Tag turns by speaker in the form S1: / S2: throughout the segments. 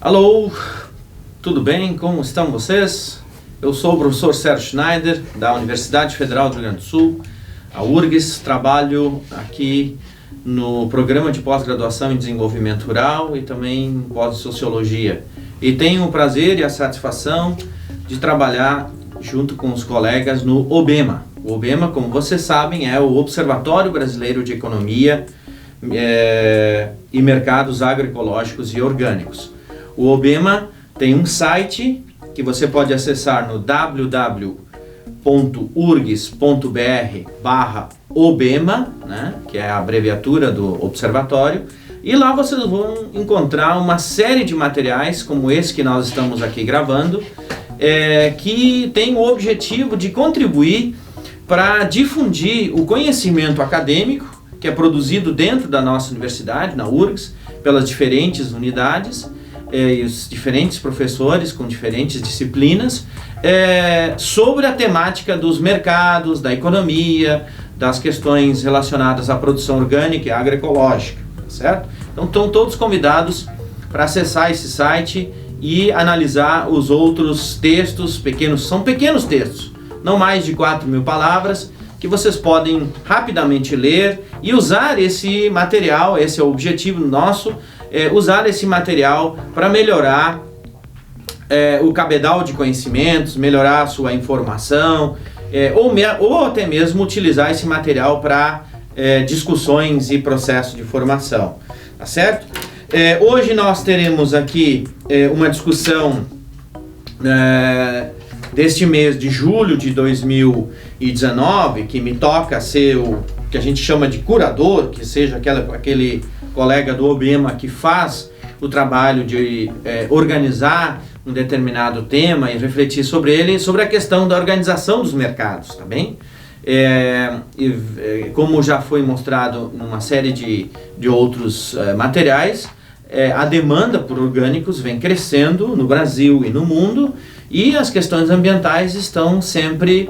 S1: Alô, tudo bem? Como estão vocês? Eu sou o professor Sérgio Schneider, da Universidade Federal do Rio Grande do Sul, a URGS. Trabalho aqui no programa de pós-graduação em desenvolvimento rural e também em pós-sociologia. E tenho o prazer e a satisfação de trabalhar junto com os colegas no OBEMA. O OBEMA, como vocês sabem, é o Observatório Brasileiro de Economia e Mercados Agroecológicos e Orgânicos. O OBEMA tem um site que você pode acessar no www.urgs.br/obema, né, que é a abreviatura do observatório, e lá vocês vão encontrar uma série de materiais como esse que nós estamos aqui gravando, que tem o objetivo de contribuir para difundir o conhecimento acadêmico que é produzido dentro da nossa universidade, na URGS, pelas diferentes unidades, e os diferentes professores com diferentes disciplinas, sobre a temática dos mercados, da economia, das questões relacionadas à produção orgânica e agroecológica, certo? Então estão todos convidados para acessar esse site e analisar os outros textos, são pequenos textos, não mais de 4.000 palavras, que vocês podem rapidamente ler e usar esse material. Esse é o objetivo nosso, usar esse material para melhorar o cabedal de conhecimentos, melhorar a sua informação, ou até mesmo utilizar esse material para discussões e processo de formação, tá certo? Hoje nós teremos aqui uma discussão deste mês de julho de 2019, que me toca ser o que a gente chama de curador, que seja aquele colega do OBEMA que faz o trabalho de organizar um determinado tema e refletir sobre ele, sobre a questão da organização dos mercados, tá bem? Como já foi mostrado numa série de outros materiais, a demanda por orgânicos vem crescendo no Brasil e no mundo, e as questões ambientais estão sempre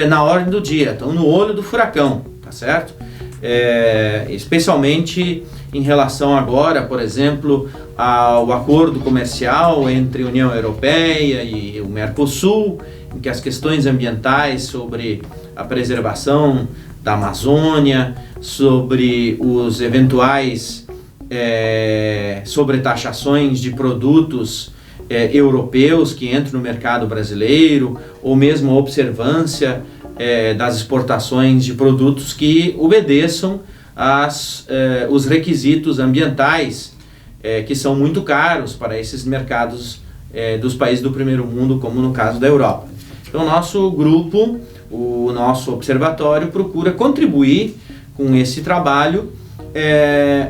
S1: na ordem do dia, estão no olho do furacão, tá certo? Especialmente em relação agora, por exemplo, ao acordo comercial entre a União Europeia e o Mercosul, em que as questões ambientais sobre a preservação da Amazônia, sobre os eventuais sobretaxações de produtos europeus que entram no mercado brasileiro, ou mesmo a observância das exportações de produtos que obedeçam os requisitos ambientais, que são muito caros para esses mercados dos países do primeiro mundo, como no caso da Europa. Então, nosso grupo, o nosso observatório, procura contribuir com esse trabalho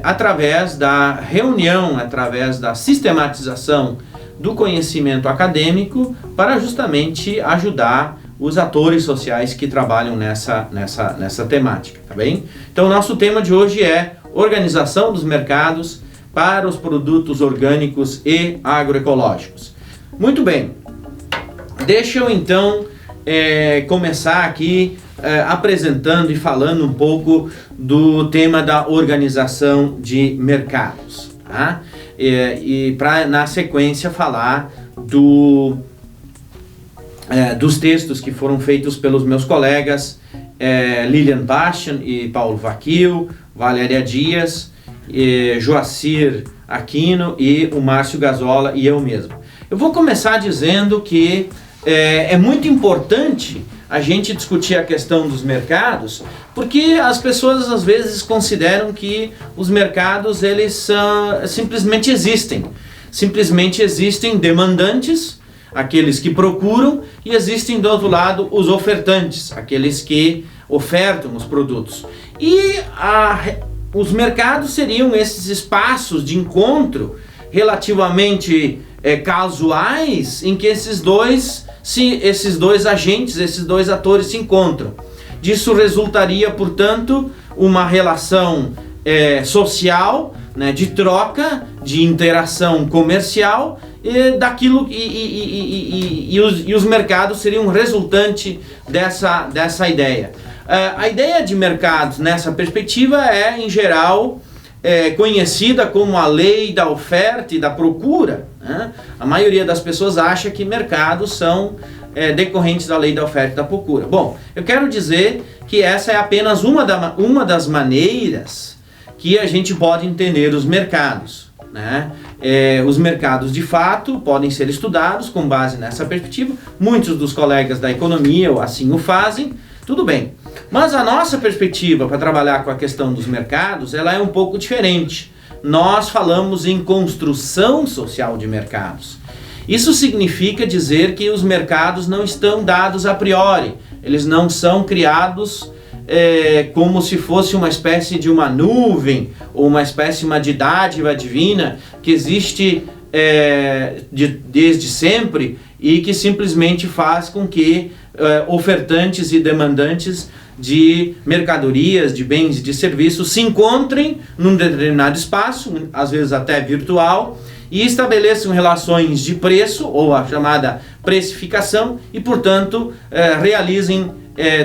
S1: através da reunião, através da sistematização do conhecimento acadêmico, para justamente ajudar os atores sociais que trabalham nessa temática, tá bem? Então, o nosso tema de hoje é organização dos mercados para os produtos orgânicos e agroecológicos. Muito bem, deixa eu então começar aqui apresentando e falando um pouco do tema da organização de mercados, tá? E para, na sequência, falar dos textos que foram feitos pelos meus colegas Lilian Bastian e Paulo Vaquil, Valéria Dias, Joacir Aquino e o Márcio Gazola e eu mesmo. Eu vou começar dizendo que é muito importante a gente discutir a questão dos mercados, porque as pessoas às vezes consideram que os mercados eles simplesmente existem demandantes, aqueles que procuram, e existem do outro lado os ofertantes, aqueles que ofertam os produtos. E os mercados seriam esses espaços de encontro relativamente casuais, em que esses dois agentes, esses dois atores se encontram. Disso resultaria, portanto, uma relação social, né, de troca, de interação comercial, e os mercados seriam resultante dessa ideia. A ideia de mercados nessa perspectiva é, em geral, conhecida como a lei da oferta e da procura, né? A maioria das pessoas acha que mercados são decorrentes da lei da oferta e da procura. Bom, eu quero dizer que essa é apenas uma das maneiras que a gente pode entender os mercados, né? Os mercados de fato podem ser estudados com base nessa perspectiva. Muitos dos colegas da economia assim o fazem, tudo bem. Mas a nossa perspectiva para trabalhar com a questão dos mercados, ela é um pouco diferente. Nós falamos em construção social de mercados. Isso significa dizer que os mercados não estão dados a priori, eles não são criados como se fosse uma espécie de uma nuvem ou uma espécie de dádiva divina que existe desde sempre e que simplesmente faz com que ofertantes e demandantes de mercadorias, de bens e de serviços se encontrem num determinado espaço, às vezes até virtual, e estabeleçam relações de preço, ou a chamada precificação, e portanto realizem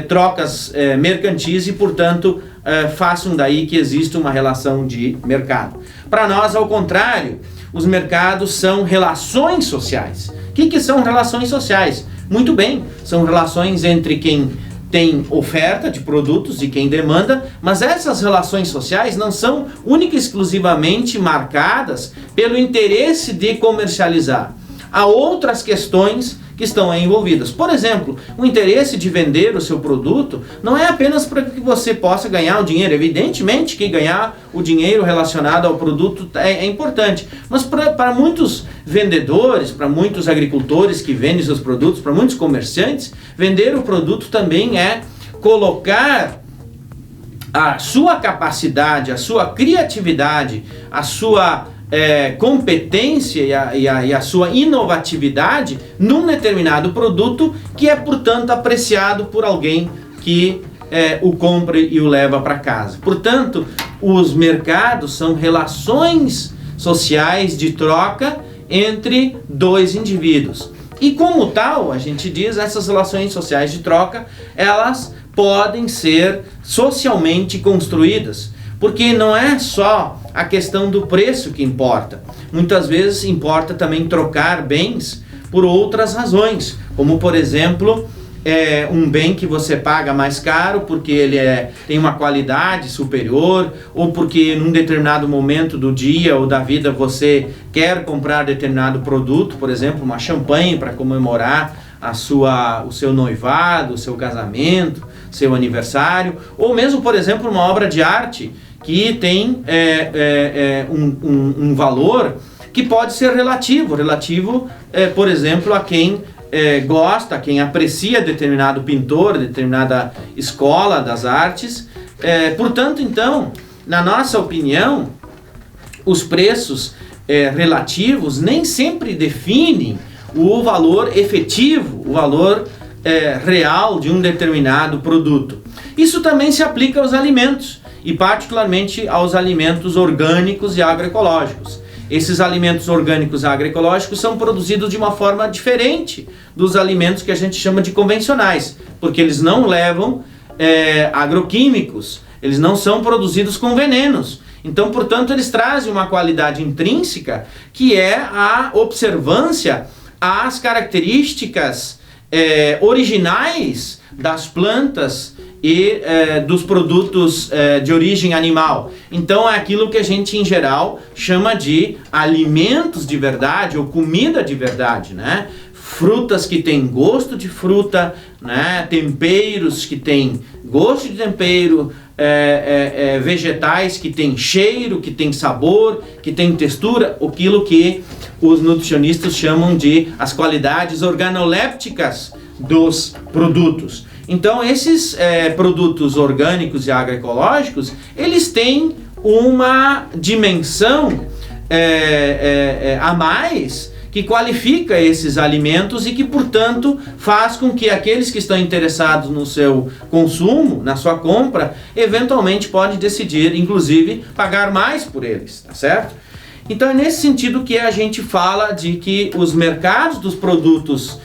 S1: trocas mercantis e portanto façam daí que exista uma relação de mercado. Para nós, ao contrário, os mercados são relações sociais. O que são relações sociais? Muito bem, são relações entre quem tem oferta de produtos e quem demanda, mas essas relações sociais não são única e exclusivamente marcadas pelo interesse de comercializar. Há outras questões que estão aí envolvidas. Por exemplo, o interesse de vender o seu produto não é apenas para que você possa ganhar o dinheiro. Evidentemente que ganhar o dinheiro relacionado ao produto é importante, mas para muitos vendedores, para muitos agricultores que vendem seus produtos, para muitos comerciantes, vender o produto também é colocar a sua capacidade, a sua criatividade, a sua competência e a sua inovatividade num determinado produto que é, portanto, apreciado por alguém que o compra e o leva para casa. Portanto, os mercados são relações sociais de troca entre dois indivíduos. E como tal, a gente diz, essas relações sociais de troca, elas podem ser socialmente construídas, porque não é só a questão do preço que importa. Muitas vezes importa também trocar bens por outras razões, como por exemplo, um bem que você paga mais caro porque ele tem uma qualidade superior, ou porque num determinado momento do dia ou da vida você quer comprar determinado produto, por exemplo, uma champanhe para comemorar o seu noivado, o seu casamento, seu aniversário, ou mesmo, por exemplo, uma obra de arte que tem um valor que pode ser relativo, por exemplo, a quem gosta, quem aprecia determinado pintor, determinada escola das artes. Portanto, então, na nossa opinião, os preços relativos nem sempre definem o valor efetivo, o valor real de um determinado produto. Isso também se aplica aos alimentos, e particularmente aos alimentos orgânicos e agroecológicos. Esses alimentos orgânicos e agroecológicos são produzidos de uma forma diferente dos alimentos que a gente chama de convencionais, porque eles não levam agroquímicos, eles não são produzidos com venenos. Então, portanto, eles trazem uma qualidade intrínseca que é a observância às características originais das plantas e dos produtos de origem animal. Então é aquilo que a gente em geral chama de alimentos de verdade ou comida de verdade, né? Frutas que têm gosto de fruta, né? Temperos que têm gosto de tempero, vegetais que têm cheiro, que têm sabor, que têm textura, aquilo que os nutricionistas chamam de as qualidades organolépticas dos produtos. Então esses produtos orgânicos e agroecológicos, eles têm uma dimensão a mais que qualifica esses alimentos e que, portanto, faz com que aqueles que estão interessados no seu consumo, na sua compra, eventualmente podem decidir, inclusive, pagar mais por eles, tá certo? Então é nesse sentido que a gente fala de que os mercados dos produtos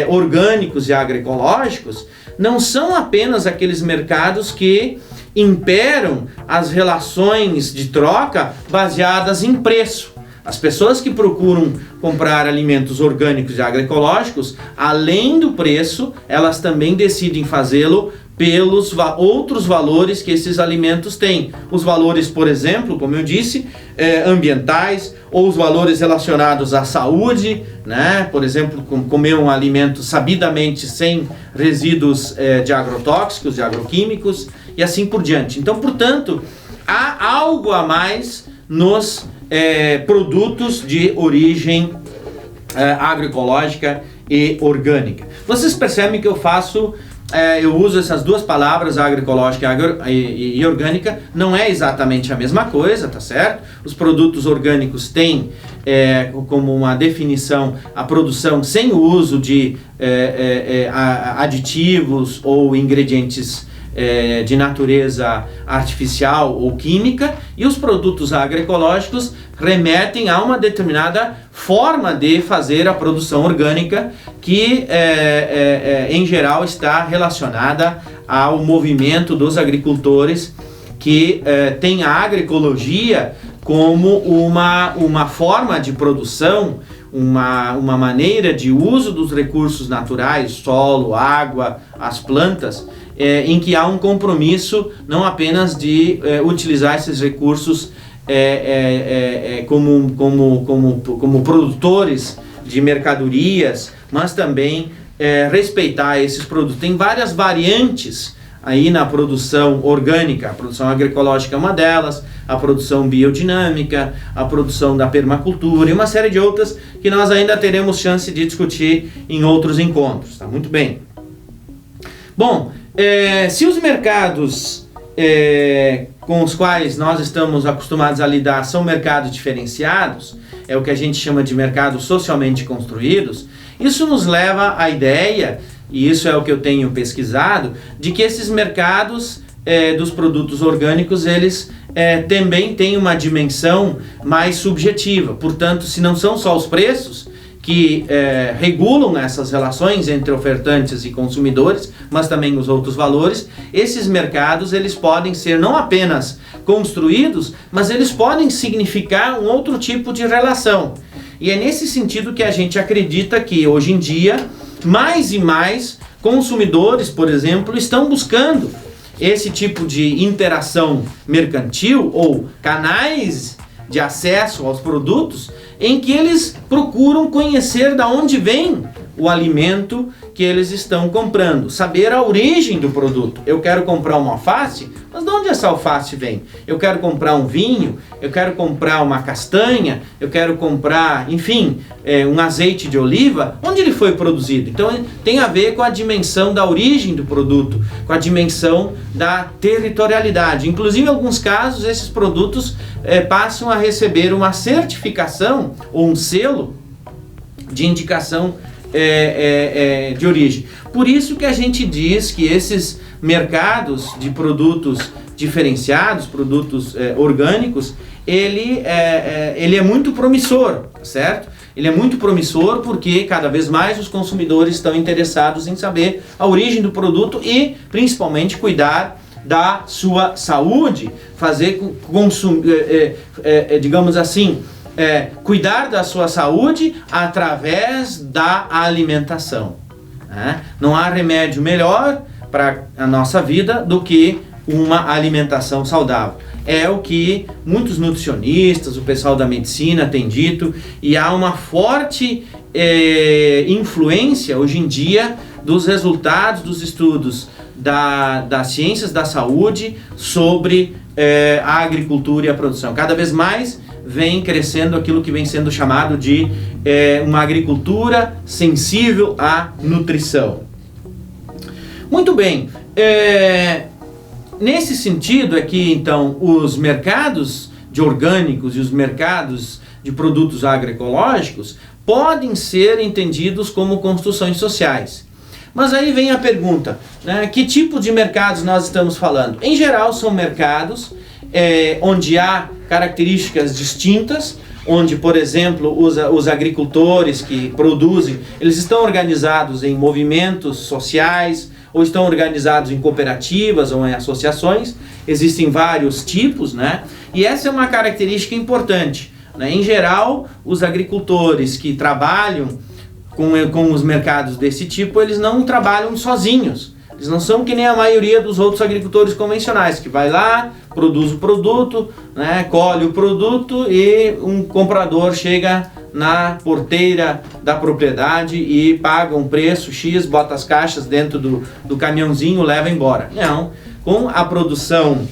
S1: orgânicos e agroecológicos não são apenas aqueles mercados que imperam as relações de troca baseadas em preço. As pessoas que procuram comprar alimentos orgânicos e agroecológicos, além do preço, elas também decidem fazê-lo pelos outros valores que esses alimentos têm. Os valores, por exemplo, como eu disse, ambientais, ou os valores relacionados à saúde, né? Por exemplo, comer um alimento sabidamente sem resíduos de agrotóxicos, de agroquímicos, e assim por diante. Então, portanto, há algo a mais nos produtos de origem agroecológica e orgânica. Vocês percebem que eu uso essas duas palavras, agroecológica e orgânica, não é exatamente a mesma coisa, tá certo? Os produtos orgânicos têm como uma definição a produção sem o uso de aditivos ou ingredientes de natureza artificial ou química, e os produtos agroecológicos remetem a uma determinada forma de fazer a produção orgânica que em geral está relacionada ao movimento dos agricultores que tem a agroecologia como uma forma de produção, uma maneira de uso dos recursos naturais, solo, água, as plantas, em que há um compromisso não apenas de utilizar esses recursos como produtores de mercadorias, mas também respeitar esses produtos. Tem várias variantes aí na produção orgânica. A produção agroecológica é uma delas, a produção biodinâmica, a produção da permacultura e uma série de outras que nós ainda teremos chance de discutir em outros encontros. Tá muito bem. Bom, se os mercados com os quais nós estamos acostumados a lidar são mercados diferenciados, é o que a gente chama de mercados socialmente construídos, isso nos leva à ideia, e isso é o que eu tenho pesquisado, de que esses mercados dos produtos orgânicos, eles também têm uma dimensão mais subjetiva. Portanto, se não são só os preços que regulam essas relações entre ofertantes e consumidores, mas também os outros valores, esses mercados eles podem ser não apenas construídos, mas eles podem significar um outro tipo de relação. E é nesse sentido que a gente acredita que hoje em dia, mais e mais consumidores, por exemplo, estão buscando esse tipo de interação mercantil ou canais de acesso aos produtos em que eles procuram conhecer de onde vem o alimento que eles estão comprando, saber a origem do produto. Eu quero comprar uma alface, mas de onde essa alface vem? Eu quero comprar um vinho, eu quero comprar uma castanha, eu quero comprar, enfim, um azeite de oliva, onde ele foi produzido? Então tem a ver com a dimensão da origem do produto, com a dimensão da territorialidade. Inclusive, em alguns casos, esses produtos passam a receber uma certificação ou um selo de indicação de origem. Por isso que a gente diz que esses mercados de produtos diferenciados, produtos orgânicos, ele é muito promissor, certo? Ele é muito promissor porque cada vez mais os consumidores estão interessados em saber a origem do produto e principalmente cuidar da sua saúde, fazer digamos assim, cuidar da sua saúde através da alimentação. Não há remédio melhor para a nossa vida do que uma alimentação saudável. É o que muitos nutricionistas, o pessoal da medicina tem dito, e há uma forte influência hoje em dia dos resultados dos estudos das ciências da saúde sobre a agricultura e a produção. Cada vez mais vem crescendo aquilo que vem sendo chamado de uma agricultura sensível à nutrição. Muito bem, nesse sentido é que então os mercados de orgânicos e os mercados de produtos agroecológicos podem ser entendidos como construções sociais. Mas aí vem a pergunta, né, que tipo de mercados nós estamos falando? Em geral são mercados onde há características distintas, onde, por exemplo, os agricultores que produzem, eles estão organizados em movimentos sociais, ou estão organizados em cooperativas ou em associações. Existem vários tipos, né? E essa é uma característica importante, né? Em geral, os agricultores que trabalham com os mercados desse tipo, eles não trabalham sozinhos. Eles não são que nem a maioria dos outros agricultores convencionais, que vai lá, produz o produto, né, colhe o produto e um comprador chega na porteira da propriedade e paga um preço X, bota as caixas dentro do caminhãozinho, leva embora. Não, com a produção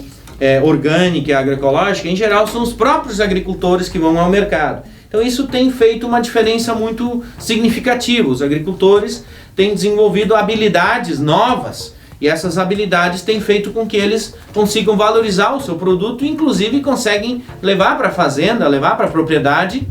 S1: orgânica e agroecológica, em geral, são os próprios agricultores que vão ao mercado. Então isso tem feito uma diferença muito significativa. Os agricultores têm desenvolvido habilidades novas e essas habilidades têm feito com que eles consigam valorizar o seu produto e inclusive conseguem levar para a fazenda, levar para a propriedade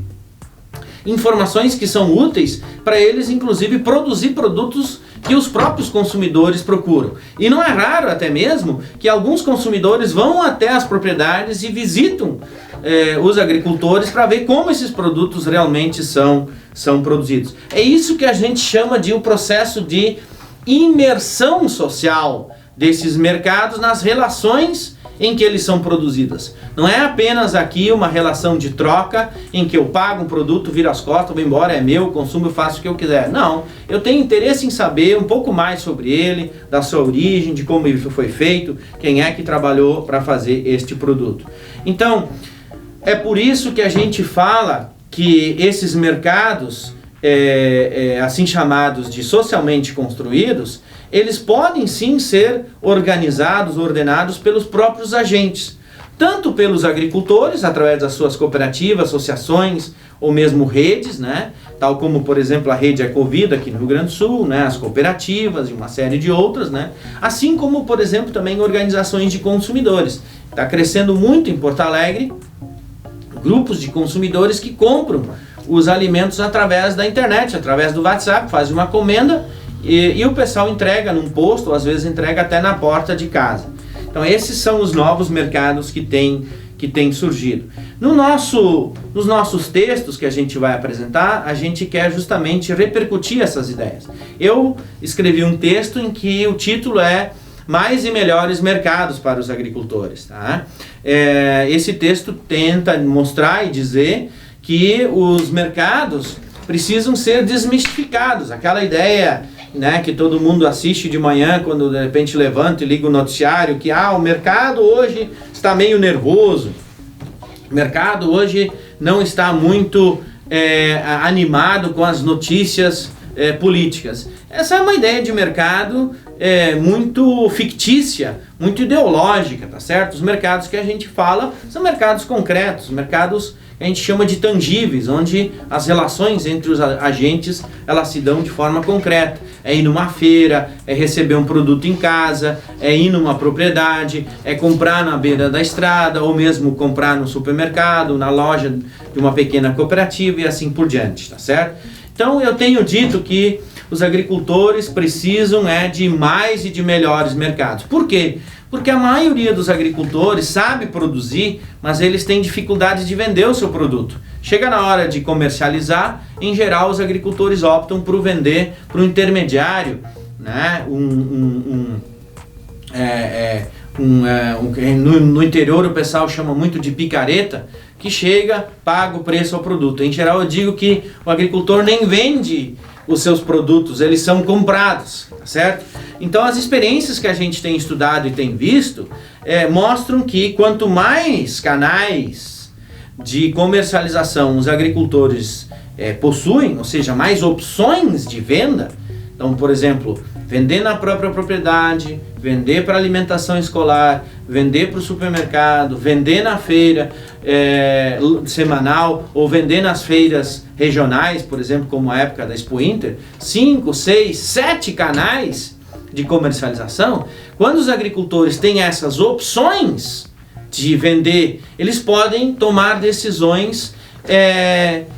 S1: informações que são úteis para eles, inclusive produzir produtos que os próprios consumidores procuram. E não é raro até mesmo que alguns consumidores vão até as propriedades e visitam os agricultores para ver como esses produtos realmente são produzidos. É isso que a gente chama de um processo de imersão social desses mercados nas relações em que eles são produzidas. Não é apenas aqui uma relação de troca em que eu pago um produto, viro as costas, vou embora, é meu, consumo, eu faço o que eu quiser. Não, eu tenho interesse em saber um pouco mais sobre ele, da sua origem, de como isso foi feito, quem é que trabalhou para fazer este produto. Então, é por isso que a gente fala que esses mercados, assim chamados de socialmente construídos, eles podem sim ser organizados, ordenados pelos próprios agentes, tanto pelos agricultores, através das suas cooperativas, associações ou mesmo redes, né? Tal como, por exemplo, a rede Ecovida aqui no Rio Grande do Sul, né? As cooperativas e uma série de outras, né? Assim como, por exemplo, também organizações de consumidores. Está crescendo muito em Porto Alegre grupos de consumidores que compram os alimentos através da internet, através do WhatsApp, fazem uma comenda e o pessoal entrega num posto, ou às vezes entrega até na porta de casa. Então esses são os novos mercados que têm surgido. Nos nossos textos que a gente vai apresentar, a gente quer justamente repercutir essas ideias. Eu escrevi um texto em que o título é Mais e Melhores Mercados para os Agricultores. Tá? Esse texto tenta mostrar e dizer que os mercados precisam ser desmistificados. Aquela ideia, né, que todo mundo assiste de manhã quando de repente levanta e liga o noticiário, que o mercado hoje está meio nervoso, o mercado hoje não está muito animado com as notícias políticas. Essa é uma ideia de mercado muito fictícia, muito ideológica, tá certo? Os mercados que a gente fala são mercados concretos, mercados que a gente chama de tangíveis, onde as relações entre os agentes elas se dão de forma concreta. É ir numa feira, é receber um produto em casa, é ir numa propriedade, é comprar na beira da estrada, ou mesmo comprar no supermercado, na loja de uma pequena cooperativa e assim por diante, tá certo? Então eu tenho dito que os agricultores precisam de mais e de melhores mercados. Por quê? Porque a maioria dos agricultores sabe produzir, mas eles têm dificuldade de vender o seu produto. Chega na hora de comercializar, em geral os agricultores optam por vender para um intermediário, né? No interior o pessoal chama muito de picareta, que chega, paga o preço ao produto. Em geral eu digo que o agricultor nem vende os seus produtos, eles são comprados, tá certo? Então as experiências que a gente tem estudado e tem visto mostram que quanto mais canais de comercialização os agricultores possuem, ou seja, mais opções de venda, então, por exemplo, vender na própria propriedade, vender para alimentação escolar, vender para o supermercado, vender na feira semanal ou vender nas feiras regionais, por exemplo, como a época da Expo Inter, 5, 6, 7 canais de comercialização. Quando os agricultores têm essas opções de vender, eles podem tomar decisões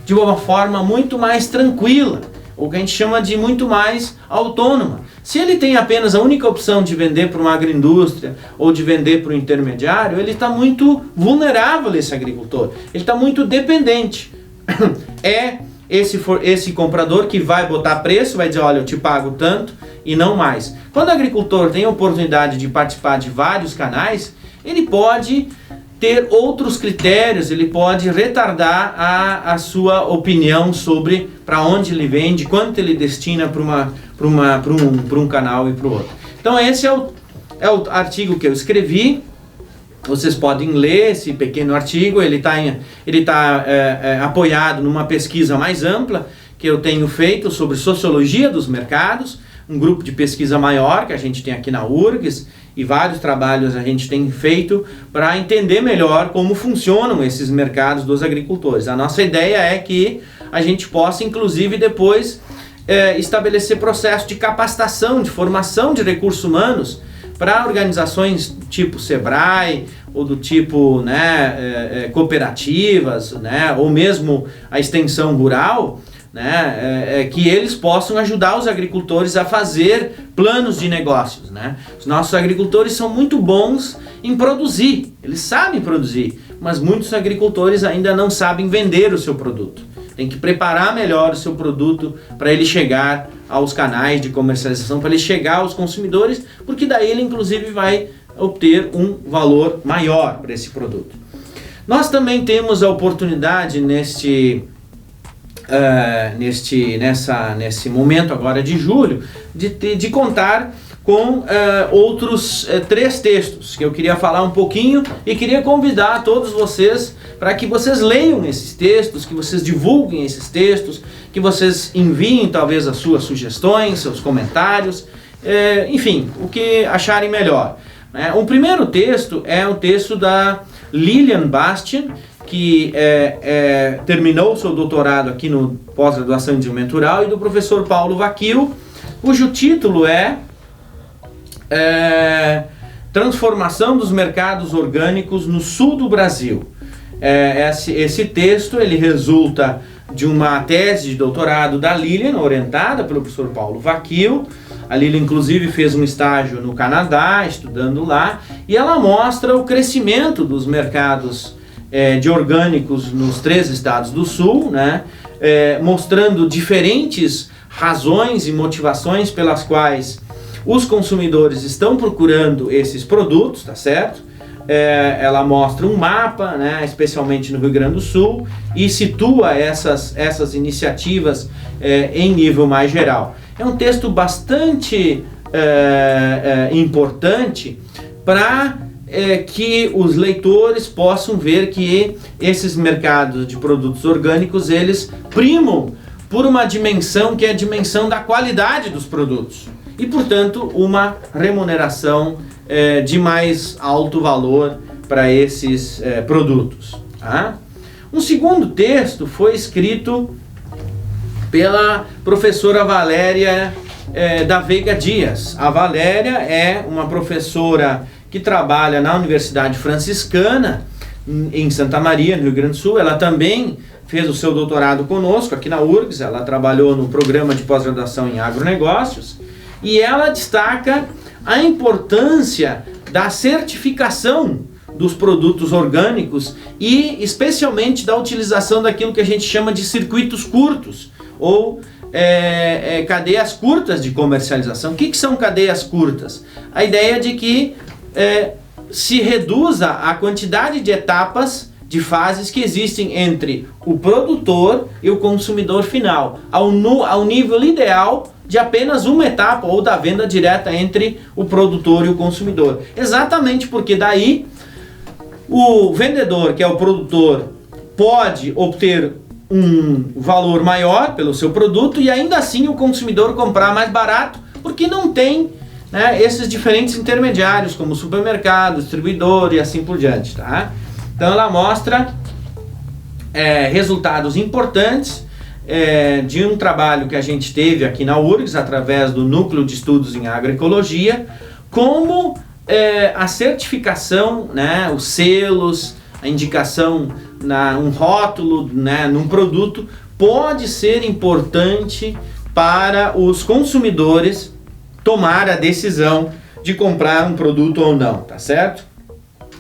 S1: de uma forma muito mais tranquila, o que a gente chama de muito mais autônoma. Se ele tem apenas a única opção de vender para uma agroindústria ou de vender para um intermediário, ele está muito vulnerável, esse agricultor. Ele está muito dependente. É esse comprador que vai botar preço, vai dizer, olha, eu te pago tanto e não mais. Quando o agricultor tem a oportunidade de participar de vários canais, ele pode ter outros critérios, ele pode retardar a sua opinião sobre para onde ele vende, quanto ele destina para um canal e para o outro. Então esse é o artigo que eu escrevi. Vocês podem ler esse pequeno artigo, ele tá apoiado numa pesquisa mais ampla que eu tenho feito sobre sociologia dos mercados, um grupo de pesquisa maior que a gente tem aqui na URGS, e vários trabalhos a gente tem feito para entender melhor como funcionam esses mercados dos agricultores. A nossa ideia é que a gente possa, inclusive, depois estabelecer processo de capacitação, de formação de recursos humanos para organizações tipo Sebrae, ou do tipo cooperativas, ou mesmo a extensão rural, que eles possam ajudar os agricultores a fazer planos de negócios. Os nossos agricultores são muito bons em produzir, eles sabem produzir, mas muitos agricultores ainda não sabem vender o seu produto. Tem que preparar melhor o seu produto para ele chegar aos canais de comercialização, para ele chegar aos consumidores, porque daí ele inclusive vai obter um valor maior para esse produto. Nós também temos a oportunidade nesse momento agora de julho de contar com outros 3 textos que eu queria falar um pouquinho e queria convidar todos vocês para que vocês leiam esses textos, que vocês divulguem esses textos, que vocês enviem talvez as suas sugestões, seus comentários, enfim, o que acharem melhor. O primeiro texto é o texto da Lilian Bastian, que terminou seu doutorado aqui no pós-graduação em desenvolvimento rural, e do professor Paulo Vacchio, cujo título é Transformação dos mercados orgânicos no sul do Brasil. Esse texto ele resulta de uma tese de doutorado da Lilian, orientada pelo professor Paulo Vacchio. A Lilian inclusive fez um estágio no Canadá, estudando lá, e ela mostra o crescimento dos mercados de orgânicos nos 3 estados do sul, mostrando diferentes razões e motivações pelas quais os consumidores estão procurando esses produtos, tá certo? Ela mostra um mapa, especialmente no Rio Grande do Sul, e situa essas iniciativas em nível mais geral. É um texto bastante importante para que os leitores possam ver que esses mercados de produtos orgânicos, eles primam por uma dimensão que é a dimensão da qualidade dos produtos e, portanto, uma remuneração de mais alto valor para esses produtos. Tá? Um segundo texto foi escrito pela professora Valéria da Veiga Dias. A Valéria é uma professora que trabalha na Universidade Franciscana, em Santa Maria, no Rio Grande do Sul. Ela também fez o seu doutorado conosco aqui na URGS, ela trabalhou no programa de pós-graduação em agronegócios, e ela destaca a importância da certificação dos produtos orgânicos e especialmente da utilização daquilo que a gente chama de circuitos curtos, ou cadeias curtas de comercialização. O que são cadeias curtas? A ideia de que se reduza a quantidade de etapas, de fases que existem entre o produtor e o consumidor final, ao nível ideal de apenas uma etapa, ou da venda direta entre o produtor e o consumidor. Exatamente porque daí o vendedor, que é o produtor, pode obter um valor maior pelo seu produto e ainda assim o consumidor comprar mais barato, porque não tem esses diferentes intermediários, como supermercado, distribuidor e assim por diante. Tá? Então ela mostra resultados importantes de um trabalho que a gente teve aqui na URGS, através do Núcleo de Estudos em Agroecologia, como a certificação, os selos, a indicação, um rótulo, num produto, pode ser importante para os consumidores tomar a decisão de comprar um produto ou não, tá certo?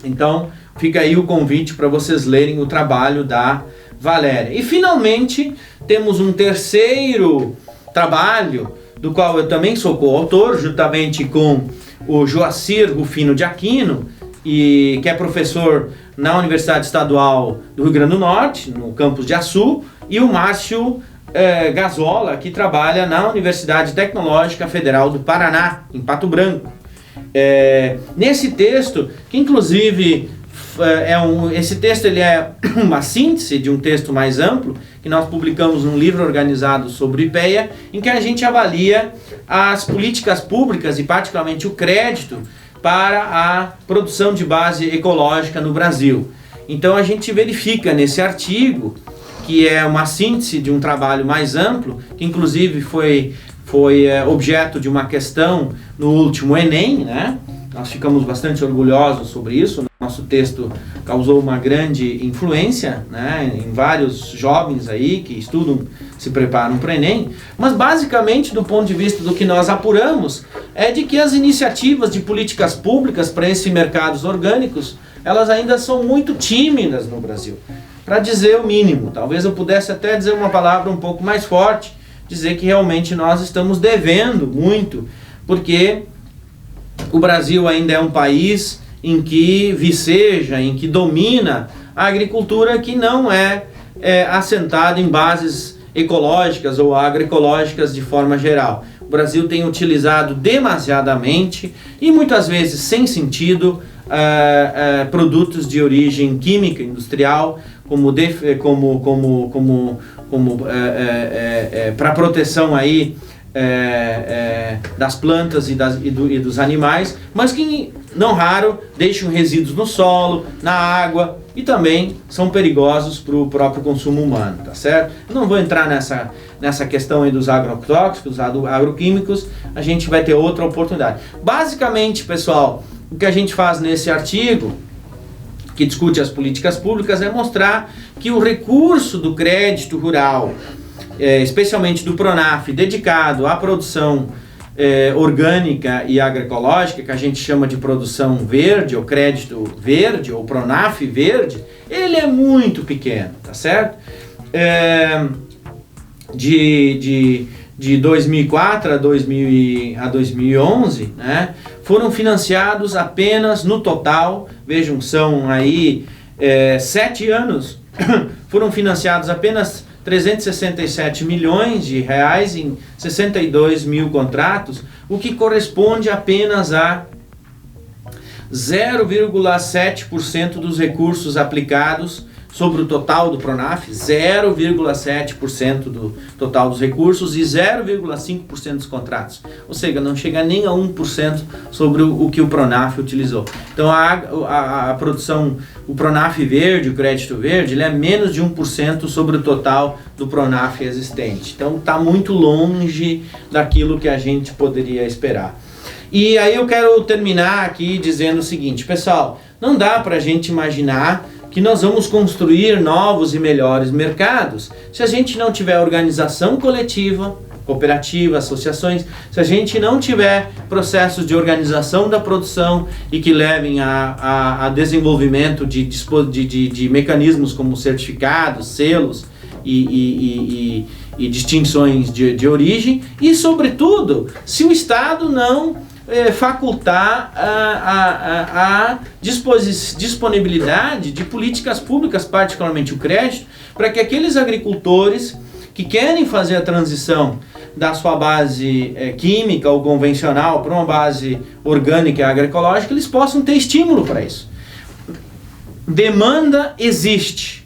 S1: Então, fica aí o convite para vocês lerem o trabalho da Valéria. E finalmente temos um terceiro trabalho, do qual eu também sou coautor, juntamente com o Joacir Rufino de Aquino, que é professor na Universidade Estadual do Rio Grande do Norte, no campus de Açu, e o Márcio Gazola, que trabalha na Universidade Tecnológica Federal do Paraná, em Pato Branco. Nesse texto, que inclusive esse texto ele é uma síntese de um texto mais amplo, que nós publicamos num livro organizado sobre o IPEA, em que a gente avalia as políticas públicas e particularmente o crédito para a produção de base ecológica no Brasil. Então a gente verifica nesse artigo, que é uma síntese de um trabalho mais amplo, que inclusive foi objeto de uma questão no último Enem, né? Nós ficamos bastante orgulhosos sobre isso. Nosso texto causou uma grande influência, né, em vários jovens aí que estudam, se preparam para o Enem. Mas basicamente, do ponto de vista do que nós apuramos, é de que as iniciativas de políticas públicas para esses mercados orgânicos, elas ainda são muito tímidas no Brasil. Para dizer o mínimo, talvez eu pudesse até dizer uma palavra um pouco mais forte, dizer que realmente nós estamos devendo muito, porque o Brasil ainda é um país em que viceja, em que domina a agricultura que não é assentada em bases ecológicas ou agroecológicas de forma geral. O Brasil tem utilizado demasiadamente e muitas vezes sem sentido produtos de origem química, industrial, para proteção aí das plantas e dos animais, mas que não raro deixam resíduos no solo, na água e também são perigosos para o próprio consumo humano, tá certo? Eu não vou entrar nessa questão aí dos agrotóxicos, agroquímicos, a gente vai ter outra oportunidade. Basicamente, pessoal, o que a gente faz nesse artigo, que discute as políticas públicas, é mostrar que o recurso do crédito rural, especialmente do PRONAF, dedicado à produção orgânica e agroecológica, que a gente chama de produção verde, ou crédito verde, ou PRONAF verde, ele é muito pequeno, tá certo? De 2004 a 2011, né, foram financiados apenas no total, vejam, são aí 7 anos, foram financiados apenas 367 milhões de reais em 62 mil contratos, o que corresponde apenas a 0,7% dos recursos aplicados sobre o total do PRONAF, 0,7% do total dos recursos e 0,5% dos contratos. Ou seja, não chega nem a 1% sobre o que o PRONAF utilizou. Então a produção, o PRONAF verde, o crédito verde, ele é menos de 1% sobre o total do PRONAF existente. Então está muito longe daquilo que a gente poderia esperar. E aí eu quero terminar aqui dizendo o seguinte, pessoal, não dá para a gente imaginar que nós vamos construir novos e melhores mercados se a gente não tiver organização coletiva, cooperativa, associações, se a gente não tiver processos de organização da produção e que levem a desenvolvimento de mecanismos como certificados, selos e distinções de origem e, sobretudo, se o Estado não facultar a disponibilidade de políticas públicas, particularmente o crédito, para que aqueles agricultores que querem fazer a transição da sua base química ou convencional para uma base orgânica e agroecológica, eles possam ter estímulo para isso. Demanda existe,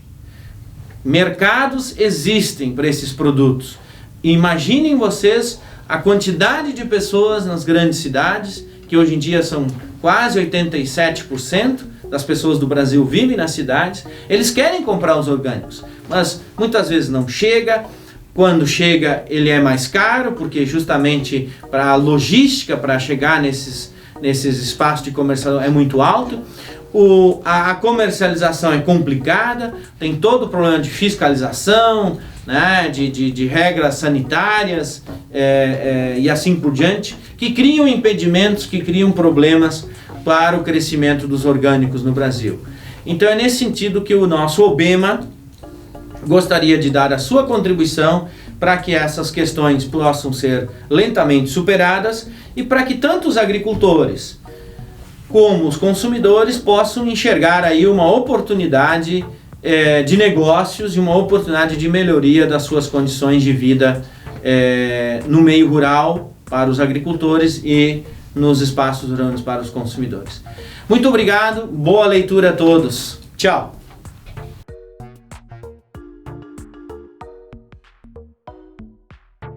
S1: mercados existem para esses produtos. Imaginem vocês a quantidade de pessoas nas grandes cidades, que hoje em dia são quase 87% das pessoas do Brasil vivem nas cidades, eles querem comprar os orgânicos, mas muitas vezes não chega. Quando chega, ele é mais caro, porque justamente para a logística para chegar nesses espaços de comercialização é muito alto. A comercialização é complicada, tem todo o problema de fiscalização, né, de regras sanitárias e assim por diante, que criam impedimentos, que criam problemas para o crescimento dos orgânicos no Brasil. Então é nesse sentido que o nosso OBEMA, gostaria de dar a sua contribuição para que essas questões possam ser lentamente superadas e para que tanto os agricultores como os consumidores possam enxergar aí uma oportunidade de negócios e uma oportunidade de melhoria das suas condições de vida no meio rural para os agricultores e nos espaços urbanos para os consumidores. Muito obrigado, boa leitura a todos. Tchau!